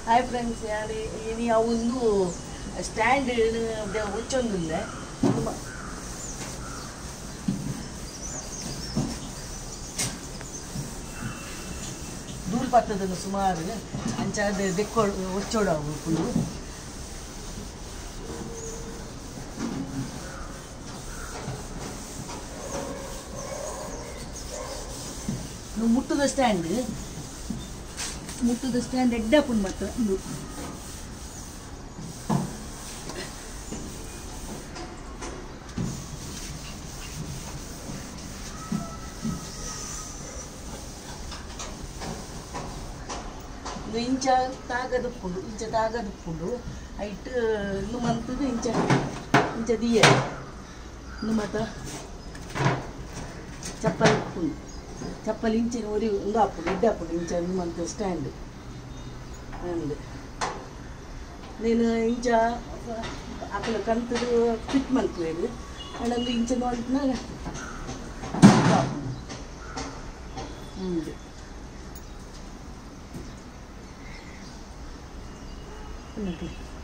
Hi friends, ಇനി ಒಂದು stand ಹುಚ್ಚೊಂದಿಲ್ಲ ಧೂಳು ಪತ್ತದನ್ನು ಸುಮಾರು ಅಂಚಾದ ದೆಕ್ಕೊಡು ಹೊಚ್ಚೋಡವು ಫುಲ್ಲು ಮುಟ್ಟದ ಸ್ಟ್ಯಾಂಡ್ ಎಡ್ಡಪ್ಪು ಮತ್ತು ಇಂಚ ತಾಗದುಪ್ಪುಂಡು ಐಟ್ ಇನ್ನು ಮಂತದು ಇಂಚ ದಿಯ ಇನ್ನು ಮತ್ತ ಚಪ್ಪಲಿ ಇಂಚಿನ ಒರಿ ಒಂದು ಹಾಪುಡು ಎಡ್ಡಾಪುಡು ಇಂಚ ಇನ್ನು ಮಂತ ಸ್ಟ್ಯಾಂಡ್ ಅಂದು ನೀನು ಇಂಚ ಅಕ್ಕಲ ಕಂತದು ಫಿಟ್ ಮಲ್ಪೇರು ಅಣ್ಣಂದು ಇಂಚ ನೋಡಿದ್ನ ಹಂಗೆ Lovely.